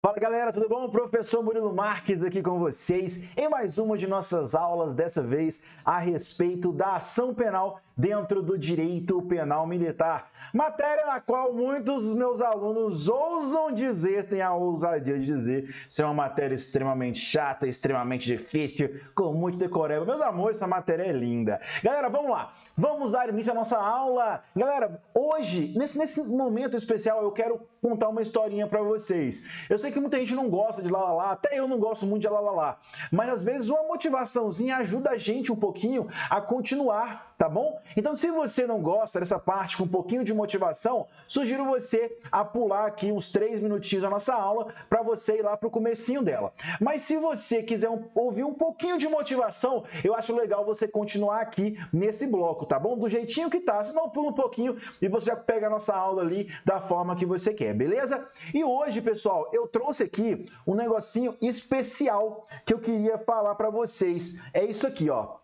Fala galera, tudo bom? Professor Murilo Marques aqui com vocês em mais uma de nossas aulas, dessa vez a respeito da ação penal dentro do direito penal militar. Matéria na qual muitos dos meus alunos ousam dizer, têm a ousadia de dizer, ser uma matéria extremamente chata, extremamente difícil, com muito decoreba. Meus amores, essa matéria é linda. Galera, vamos lá, vamos dar início à nossa aula. Galera, hoje, nesse momento especial, eu quero contar uma historinha para vocês. Eu sei que muita gente não gosta de lá, até eu não gosto muito de lá, mas às vezes uma motivaçãozinha ajuda a gente um pouquinho a continuar, tá bom? Então, se você não gosta dessa parte com um pouquinho de motivação, sugiro você a pular aqui uns 3 minutinhos da nossa aula para você ir lá para o comecinho dela. Mas se você quiser ouvir um pouquinho de motivação, eu acho legal você continuar aqui nesse bloco, tá bom? Do jeitinho que tá, senão pula um pouquinho e você já pega a nossa aula ali da forma que você quer, beleza? E hoje, pessoal, eu trouxe aqui um negocinho especial que eu queria falar para vocês. É isso aqui, ó.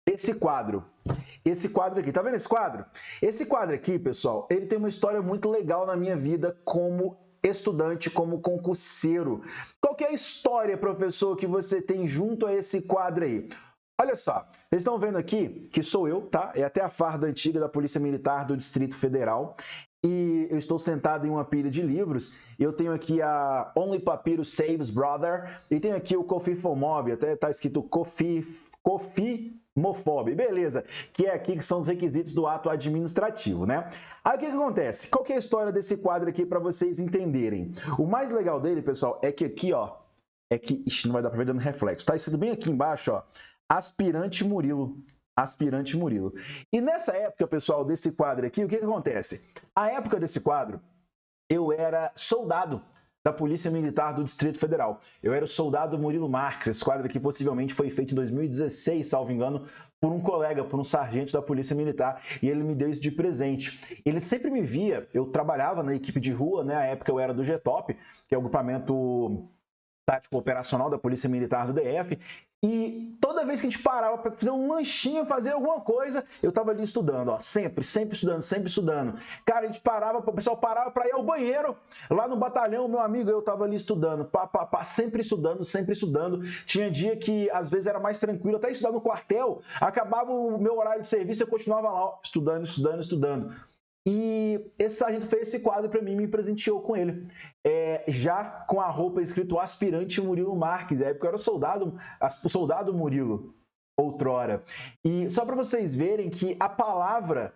Esse quadro. Esse quadro aqui, tá vendo esse quadro? Esse quadro aqui, pessoal, ele tem uma história muito legal na minha vida como estudante, como concurseiro. Qual que é a história, professor, que você tem junto a esse quadro aí? Olha só, vocês estão vendo aqui que sou eu, tá? É até a farda antiga da Polícia Militar do Distrito Federal. E eu estou sentado em uma pilha de livros. Eu tenho aqui a Only Papyrus Saves Brother e tenho aqui o Cofifomob, até está escrito Cofimofob, beleza, que é aqui que são os requisitos do ato administrativo, né? Aí o que acontece? Qual que é a história desse quadro aqui para vocês entenderem? O mais legal dele, pessoal, é que aqui, ó, ixi, não vai dar para ver dando reflexo, tá escrito bem aqui embaixo, ó, Aspirante Murilo. Aspirante Murilo. E nessa época, pessoal, desse quadro aqui, o que acontece? A época desse quadro, eu era soldado da Polícia Militar do Distrito Federal. Eu era o soldado Murilo Marques. Esse quadro aqui possivelmente foi feito em 2016, salvo engano, por um colega, por um sargento da Polícia Militar, e ele me deu isso de presente. Ele sempre me via, eu trabalhava na equipe de rua, né? Na época eu era do GTOP, que é o grupamento tático operacional da Polícia Militar do DF, e toda vez que a gente parava para fazer um lanchinho, fazer alguma coisa, eu estava ali estudando, ó, sempre estudando, sempre estudando. Cara, a gente parava, o pessoal parava para ir ao banheiro, lá no batalhão, meu amigo, eu estava ali estudando, sempre estudando, sempre estudando. Tinha dia que às vezes era mais tranquilo, até estudar no quartel, acabava o meu horário de serviço, eu continuava lá, ó, estudando. E esse sargento fez esse quadro para mim e me presenteou com ele. Já com a roupa escrito Aspirante Murilo Marques. Na época eu era o soldado Murilo, outrora. E só para vocês verem que uma palavra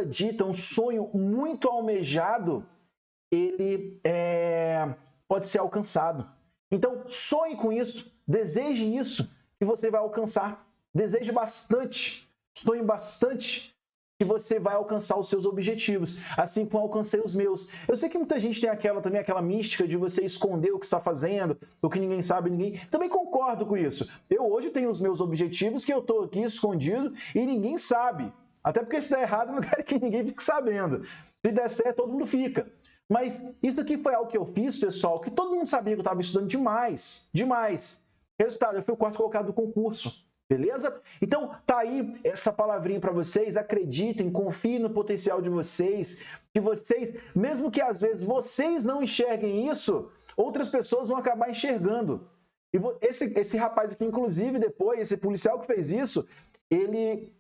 dita, um sonho muito almejado, ele pode ser alcançado. Então, sonhe com isso, deseje isso, que você vai alcançar. Deseje bastante, sonhe bastante, que você vai alcançar os seus objetivos, assim como eu alcancei os meus. Eu sei que muita gente tem aquela mística de você esconder o que está fazendo, o que ninguém sabe, ninguém... Também concordo com isso. Eu hoje tenho os meus objetivos que eu estou aqui escondido e ninguém sabe. Até porque se der errado, eu não quero que ninguém fique sabendo. Se der certo, todo mundo fica. Mas isso aqui foi algo que eu fiz, pessoal, que todo mundo sabia que eu estava estudando demais. Resultado, eu fui o quarto colocado do concurso. Beleza? Então, tá aí essa palavrinha para vocês. Acreditem, confiem no potencial de vocês. Que vocês, mesmo que às vezes vocês não enxerguem isso, outras pessoas vão acabar enxergando. E esse rapaz aqui, inclusive, depois, esse policial que fez isso, ele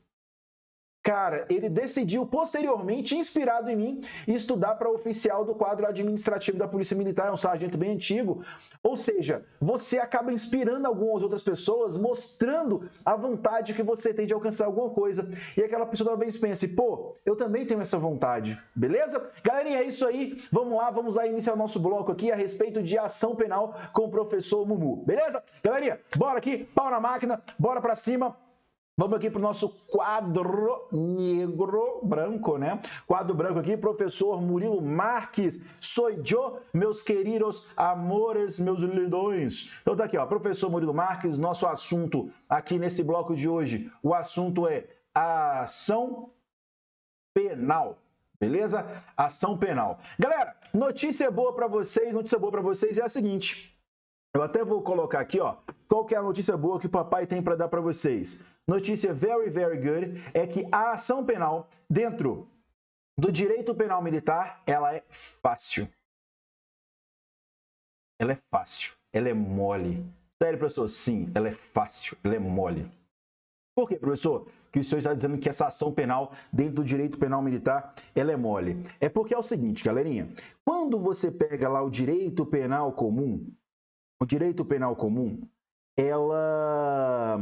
decidiu posteriormente, inspirado em mim, estudar para oficial do quadro administrativo da Polícia Militar, é um sargento bem antigo. Ou seja, você acaba inspirando algumas outras pessoas, mostrando a vontade que você tem de alcançar alguma coisa. E aquela pessoa talvez pense, pô, eu também tenho essa vontade, beleza? Galerinha, é isso aí. Vamos lá iniciar o nosso bloco aqui a respeito de ação penal com o professor Mumu, beleza? Galerinha, bora aqui, pau na máquina, bora para cima. Vamos aqui para o nosso quadro negro branco, né? Quadro branco aqui, professor Murilo Marques. Sou eu, meus queridos amores, meus lindões. Então tá aqui, ó, professor Murilo Marques, nosso assunto aqui nesse bloco de hoje, o assunto é a ação penal. Beleza? Ação penal. Galera, notícia boa para vocês é a seguinte. Eu até vou colocar aqui, ó, qual que é a notícia boa que o papai tem para dar para vocês. Notícia very, very good é que a ação penal dentro do direito penal militar, ela é fácil. ela é fácil, ela é mole. Sério, professor? Sim, ela é fácil, ela é mole. Por quê, professor? Que o senhor está dizendo que essa ação penal dentro do direito penal militar, ela é mole. É porque é o seguinte, galerinha, quando você pega lá o direito penal comum, ela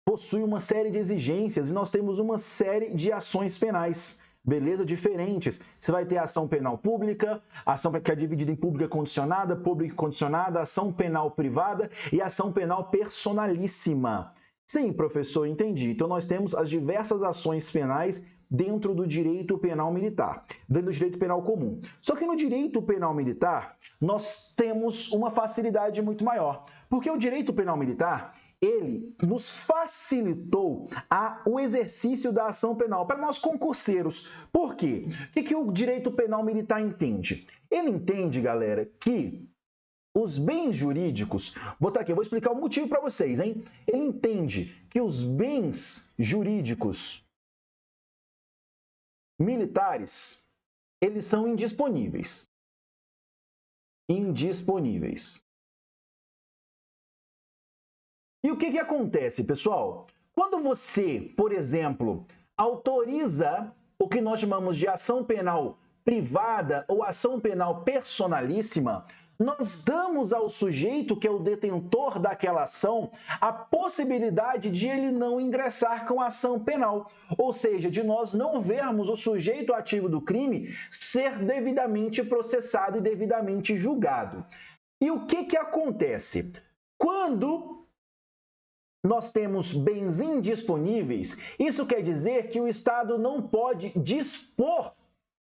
possui uma série de exigências e nós temos uma série de ações penais, beleza? Diferentes. Você vai ter a ação penal pública, ação que é dividida em pública condicionada, ação penal privada e ação penal personalíssima. Sim, professor, entendi. Então nós temos as diversas ações penais dentro do direito penal militar, dentro do direito penal comum. Só que no direito penal militar, nós temos uma facilidade muito maior, porque o direito penal militar, ele nos facilitou o exercício da ação penal para nós concurseiros. Por quê? O que o direito penal militar entende? Ele entende, galera, que os bens jurídicos, vou botar aqui, eu vou explicar o motivo para vocês, hein? Ele entende que os bens jurídicos militares, eles são indisponíveis. Indisponíveis. E o que acontece, pessoal? Quando você, por exemplo, autoriza o que nós chamamos de ação penal privada ou ação penal personalíssima, nós damos ao sujeito, que é o detentor daquela ação, a possibilidade de ele não ingressar com a ação penal, ou seja, de nós não vermos o sujeito ativo do crime ser devidamente processado e devidamente julgado. E o que acontece? Quando nós temos bens indisponíveis, isso quer dizer que o Estado não pode dispor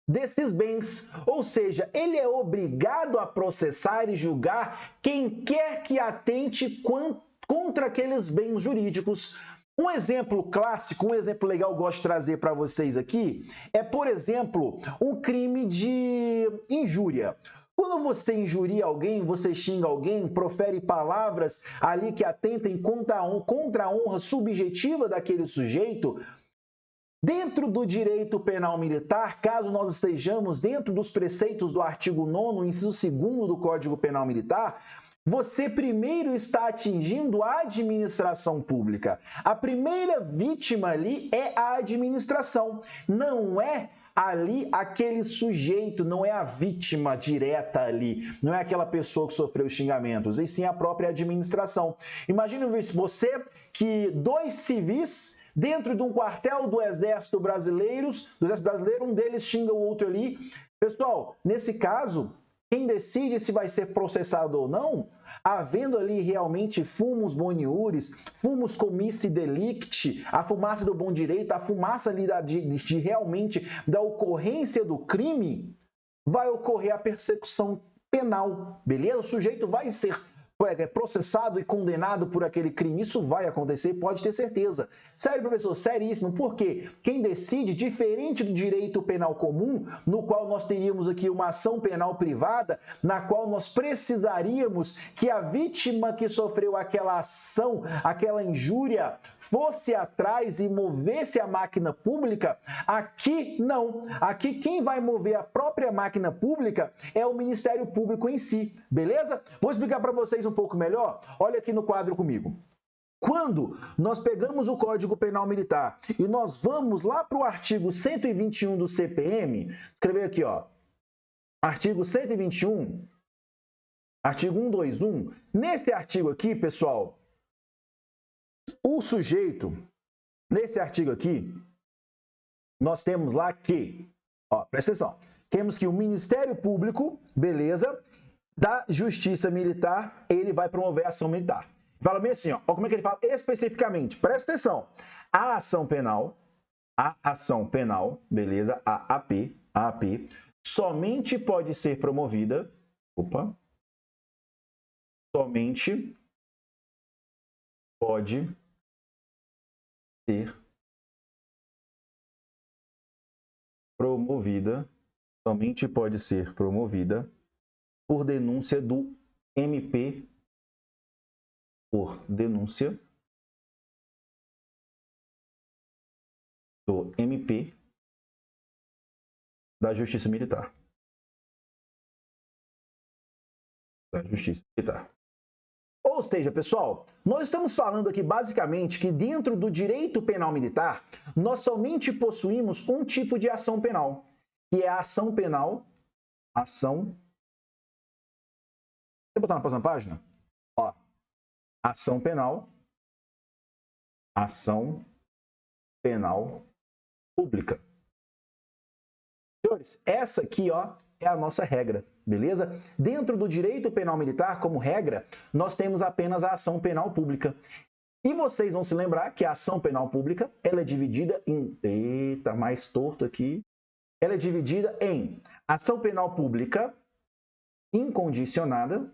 desses bens, ou seja, ele é obrigado a processar e julgar quem quer que atente contra aqueles bens jurídicos. Um exemplo clássico, um exemplo legal que eu gosto de trazer para vocês aqui é, por exemplo, um crime de injúria. Quando você injuria alguém, você xinga alguém, profere palavras ali que atentem contra a honra subjetiva daquele sujeito, dentro do direito penal militar, caso nós estejamos dentro dos preceitos do artigo 9º, inciso 2º do Código Penal Militar, você primeiro está atingindo a administração pública. A primeira vítima ali é a administração, não é ali aquele sujeito, não é a vítima direta ali, não é aquela pessoa que sofreu xingamentos, e sim a própria administração. Imagina você que dois civis dentro de um quartel do Exército Brasileiro, um deles xinga o outro ali. Pessoal, nesse caso, quem decide se vai ser processado ou não, havendo ali realmente fumus boniuris, fumus comissi delicti, a fumaça do bom direito, a fumaça ali de realmente da ocorrência do crime, vai ocorrer a persecução penal, beleza? O sujeito vai ser processado e condenado por aquele crime. Isso vai acontecer, pode ter certeza. Sério, professor, seríssimo. Por quê? Quem decide, diferente do direito penal comum, no qual nós teríamos aqui uma ação penal privada, na qual nós precisaríamos que a vítima que sofreu aquela ação, aquela injúria, fosse atrás e movesse a máquina pública, aqui não. Aqui quem vai mover a própria máquina pública é o Ministério Público em si, beleza? Vou explicar para vocês um pouco melhor. Olha aqui no quadro comigo. Quando nós pegamos o Código Penal Militar e nós vamos lá para o artigo 121 do CPM, escrever aqui, ó, artigo 121, artigo 121, nesse artigo aqui, pessoal, o sujeito, nesse artigo aqui, nós temos lá que, ó, presta atenção, temos que o Ministério Público, beleza, da Justiça Militar, ele vai promover a ação militar. Fala bem assim, ó, como é que ele fala especificamente? Presta atenção. A ação penal, beleza? A AP, somente pode ser promovida, somente pode ser promovida, por denúncia do MP, da Justiça Militar. da Justiça Militar. Ou seja, pessoal, nós estamos falando aqui basicamente que dentro do direito penal militar, nós somente possuímos um tipo de ação penal, que é a ação penal, Vou botar na próxima página? Ó, ação penal pública. Senhores, essa aqui, ó, é a nossa regra, beleza? Dentro do direito penal militar, como regra, nós temos apenas a ação penal pública. E vocês vão se lembrar que a ação penal pública, ela é dividida em... Eita, mais torto aqui. Ela é dividida em ação penal pública incondicionada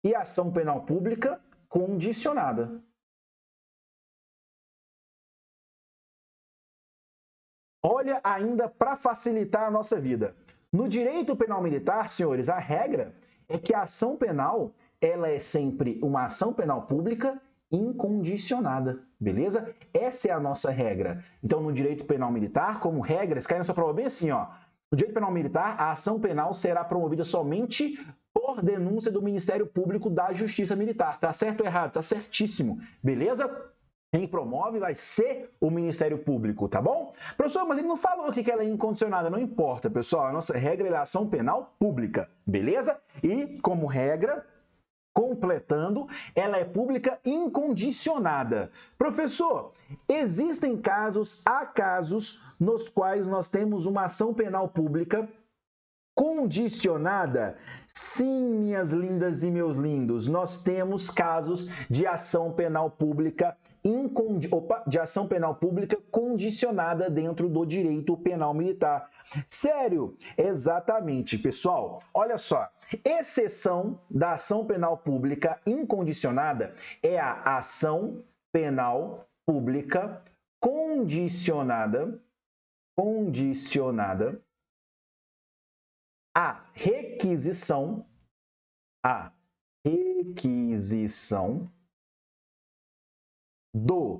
e ação penal pública condicionada. Olha, ainda para facilitar a nossa vida. No direito penal militar, senhores, a regra é que a ação penal, ela é sempre uma ação penal pública incondicionada, beleza? Essa é a nossa regra. Então, no direito penal militar, como regras, cai na sua prova bem assim, ó. No direito penal militar, a ação penal será promovida somente por denúncia do Ministério Público da Justiça Militar. Tá certo ou errado? Tá certíssimo, beleza? Quem promove vai ser o Ministério Público, tá bom? Professor, mas ele não falou aqui que ela é incondicionada. Não importa, pessoal. A nossa regra é a ação penal pública, beleza? E, como regra, completando, ela é pública incondicionada. Professor, há casos nos quais nós temos uma ação penal pública condicionada? Sim, minhas lindas e meus lindos, nós temos casos de ação penal pública condicionada dentro do direito penal militar. Sério? Exatamente, pessoal. Olha só, exceção da ação penal pública incondicionada é a ação penal pública condicionada a requisição do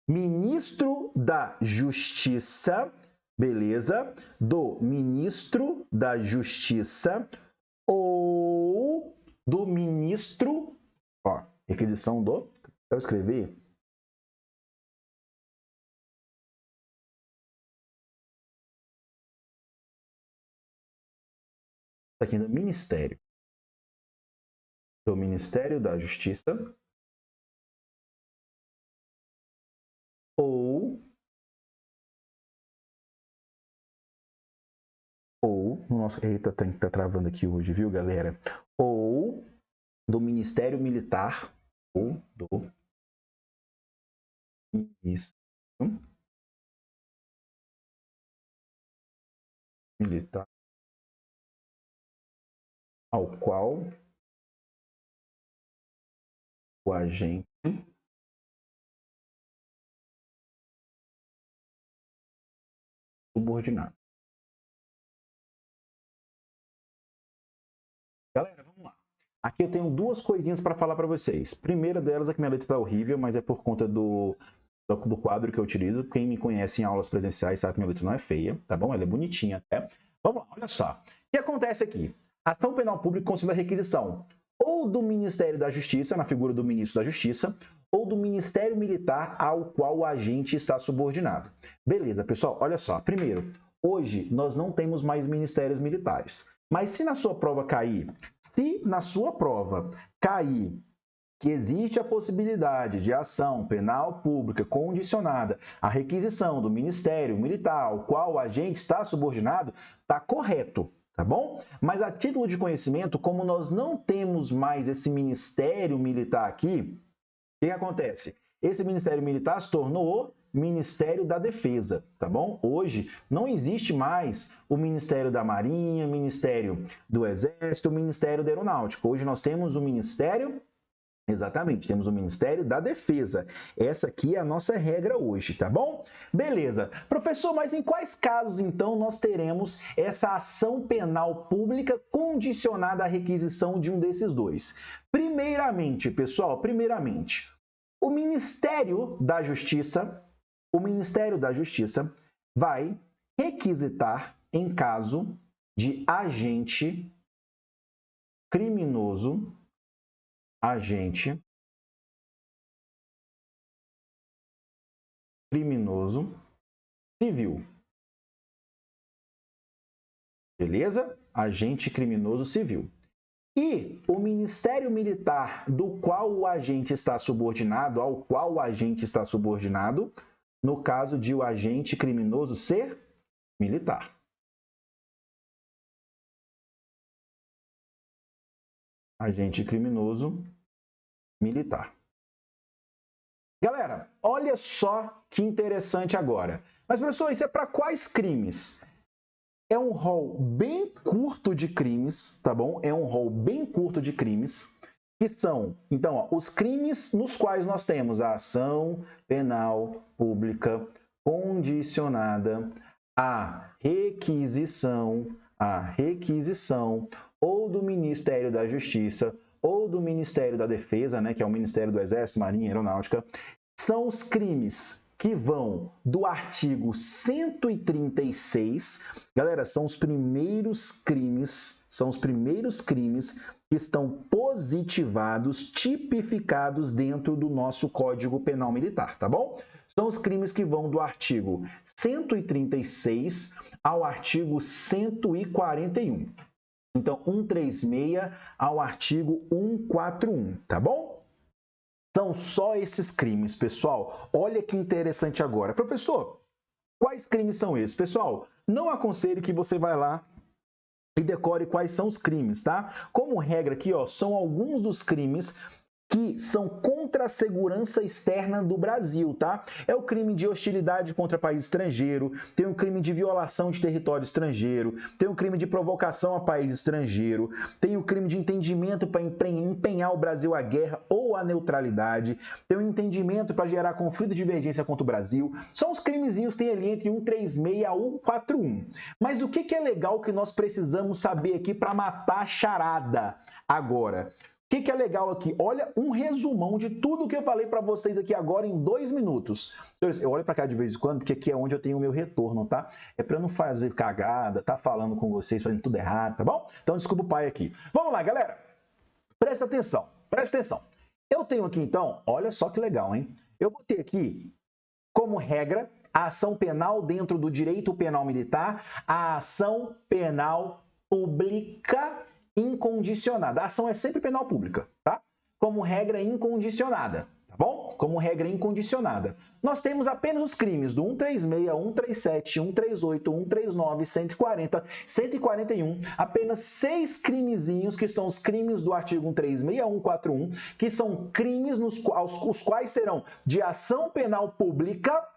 ministro da Justiça, beleza? Do ministro da Justiça ou do ministro, ó, requisição do, eu escrevi, aqui no Ministério da Justiça ou nossa, eita, tá travando aqui hoje, viu, galera? Ou do Ministério Militar ou do Ministério Militar ao qual o agente subordinado. Galera, vamos lá. Aqui eu tenho duas coisinhas para falar para vocês. Primeira delas é que minha letra está horrível, mas é por conta do quadro que eu utilizo. Quem me conhece em aulas presenciais sabe que minha letra não é feia, tá bom? Ela é bonitinha até. Vamos lá, olha só. O que acontece aqui? Ação penal pública considera a requisição ou do Ministério da Justiça, na figura do Ministro da Justiça, ou do Ministério Militar ao qual o agente está subordinado. Beleza, pessoal, olha só. Primeiro, hoje nós não temos mais ministérios militares. Mas se na sua prova cair que existe a possibilidade de ação penal pública condicionada à requisição do Ministério Militar ao qual o agente está subordinado, está correto, tá bom? Mas a título de conhecimento, como nós não temos mais esse Ministério Militar aqui, o que acontece? Esse Ministério Militar se tornou o Ministério da Defesa, tá bom? Hoje não existe mais o Ministério da Marinha, Ministério do Exército, o Ministério da Aeronáutica. Hoje nós temos o Ministério... Exatamente, temos o Ministério da Defesa. Essa aqui é a nossa regra hoje, tá bom? Beleza. Professor, mas em quais casos, então, nós teremos essa ação penal pública condicionada à requisição de um desses dois? Primeiramente, pessoal, o Ministério da Justiça vai requisitar em caso de agente criminoso, civil. Beleza? Agente criminoso civil. E o Ministério Militar do qual o agente está subordinado, ao qual o agente está subordinado, no caso de o agente criminoso ser militar. Agente criminoso militar. Galera, olha só que interessante agora. Mas, professor, isso é para quais crimes? É um rol bem curto de crimes, tá bom? É um rol bem curto de crimes, que são, então, ó, os crimes nos quais nós temos a ação penal pública condicionada à requisição ou do Ministério da Justiça ou do Ministério da Defesa, né, que é o Ministério do Exército, Marinha e Aeronáutica, são os crimes que vão do artigo 136, galera, são os primeiros crimes que estão positivados, tipificados dentro do nosso Código Penal Militar, tá bom? São os crimes que vão do artigo 136 ao artigo 141. Então, 136 ao artigo 141, tá bom? São só esses crimes, pessoal. Olha que interessante agora. Professor, quais crimes são esses? Pessoal, não aconselho que você vá lá e decore quais são os crimes, tá? Como regra aqui, ó, são alguns dos crimes que são contra a segurança externa do Brasil, tá? É o crime de hostilidade contra país estrangeiro, tem o crime de violação de território estrangeiro, tem o crime de provocação a país estrangeiro, tem o crime de entendimento para empenhar o Brasil à guerra ou à neutralidade, tem o entendimento para gerar conflito e divergência contra o Brasil. São os crimezinhos que tem ali entre 136 a 141. Mas o que é legal que nós precisamos saber aqui para matar a charada agora? O que é legal aqui? Olha um resumão de tudo que eu falei para vocês aqui agora em 2 minutos. Senhores, eu olho para cá de vez em quando, porque aqui é onde eu tenho o meu retorno, tá? É para eu não fazer cagada, tá falando com vocês, fazendo tudo errado, tá bom? Então, desculpa o pai aqui. Vamos lá, galera. Presta atenção, presta atenção. Eu tenho aqui, então, olha só que legal, hein? Eu botei aqui, como regra, a ação penal dentro do direito penal militar, a ação penal pública incondicionada. A ação é sempre penal pública, tá? Como regra incondicionada, tá bom? Como regra incondicionada. Nós temos apenas os crimes do 136, 137, 138, 139, 140, 141, apenas 6 crimezinhos que são os crimes do artigo 136, 141, que são crimes os quais serão de ação penal pública,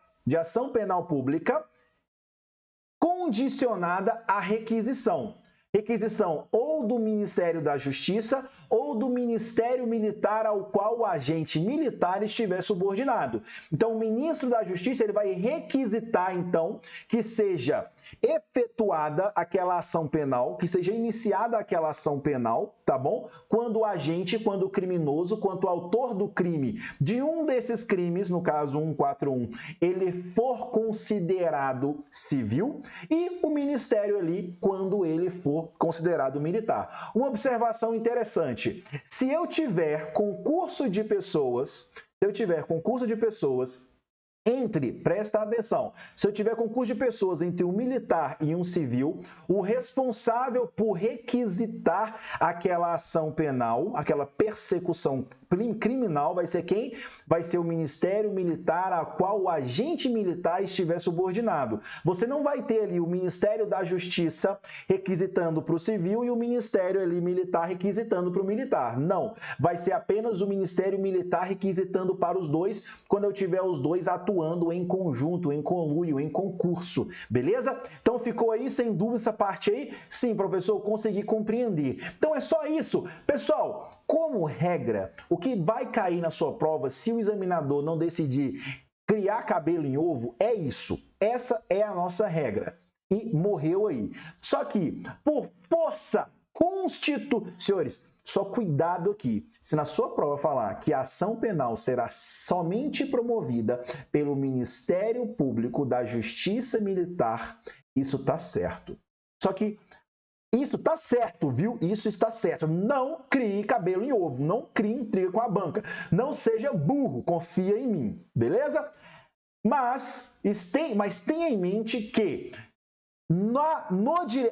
condicionada à requisição. Requisição ou do Ministério da Justiça ou do Ministério Militar ao qual o agente militar estiver subordinado. Então, o ministro da Justiça ele vai requisitar, então, que seja efetuada aquela ação penal, que seja iniciada aquela ação penal, tá bom? Quando o agente, quando o criminoso, quando o autor do crime, de um desses crimes, no caso 141, ele for considerado civil e o Ministério ali, quando ele for considerado militar. Uma observação interessante. Se eu tiver concurso de pessoas, presta atenção, se eu tiver concurso de pessoas entre um militar e um civil, o responsável por requisitar aquela ação penal, aquela persecução criminal vai ser quem? Vai ser o Ministério Militar a qual o agente militar estiver subordinado. Você não vai ter ali o Ministério da Justiça requisitando para o civil e o Ministério ali militar requisitando para o militar. Não, vai ser apenas o Ministério Militar requisitando para os dois quando eu tiver os dois atuando em conjunto, em conluio, em concurso, beleza? Então ficou aí sem dúvida essa parte aí? Sim, professor, eu consegui compreender. Então é só isso. Pessoal, como regra, o que vai cair na sua prova se o examinador não decidir criar cabelo em ovo é isso. Essa é a nossa regra. E morreu aí. Só que, por força senhores, só cuidado aqui. Se na sua prova falar que a ação penal será somente promovida pelo Ministério Público da Justiça Militar Isso está certo. Só que isso está certo, viu? Isso está certo. Não crie cabelo em ovo, não crie intriga com a banca. Não seja burro, confia em mim, beleza? Mas tenha em mente que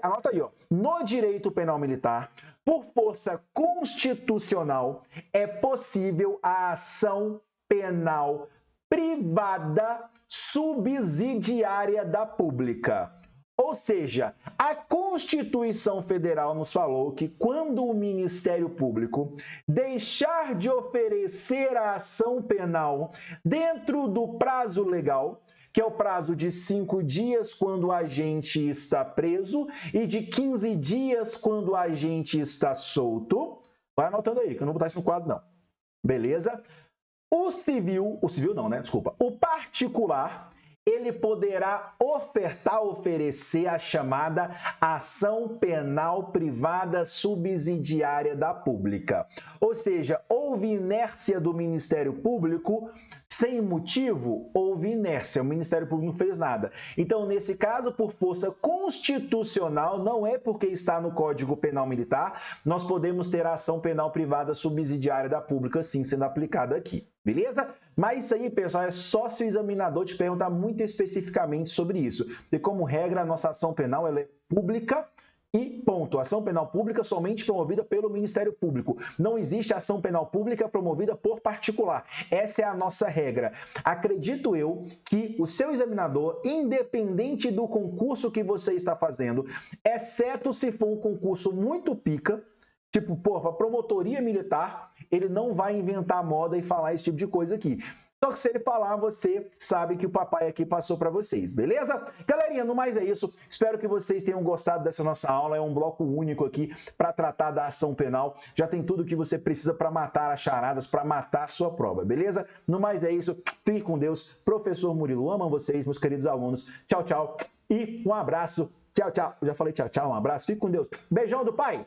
anota aí, ó, no direito penal militar, por força constitucional, é possível a ação penal privada subsidiária da pública. Ou seja, a Constituição Federal nos falou que quando o Ministério Público deixar de oferecer a ação penal dentro do prazo legal, que é o prazo de 5 dias quando o agente está preso e de 15 dias quando o agente está solto. Vai anotando aí, que eu não vou botar isso no quadro, não. Beleza? O particular, ele poderá oferecer a chamada ação penal privada subsidiária da pública. Ou seja, houve inércia do Ministério Público sem motivo, houve inércia, o Ministério Público não fez nada. Então, nesse caso, por força constitucional, não é porque está no Código Penal Militar, nós podemos ter a ação penal privada subsidiária da pública, sim, sendo aplicada aqui. Beleza? Mas isso aí, pessoal, é só se o examinador te perguntar muito especificamente sobre isso. E como regra, a nossa ação penal ela é pública e ponto. Ação penal pública somente promovida pelo Ministério Público. Não existe ação penal pública promovida por particular. Essa é a nossa regra. Acredito eu que o seu examinador, independente do concurso que você está fazendo, exceto se for um concurso muito pica, tipo, para promotoria militar, ele não vai inventar moda e falar esse tipo de coisa aqui. Só que se ele falar, você sabe que o papai aqui passou para vocês, beleza? Galerinha, no mais é isso. Espero que vocês tenham gostado dessa nossa aula. É um bloco único aqui para tratar da ação penal. Já tem tudo que você precisa para matar as charadas, para matar a sua prova, beleza? No mais é isso. Fique com Deus. Professor Murilo, amo vocês, meus queridos alunos. Tchau, tchau. E um abraço. Tchau, tchau. Já falei tchau, tchau. Um abraço. Fique com Deus. Beijão do pai.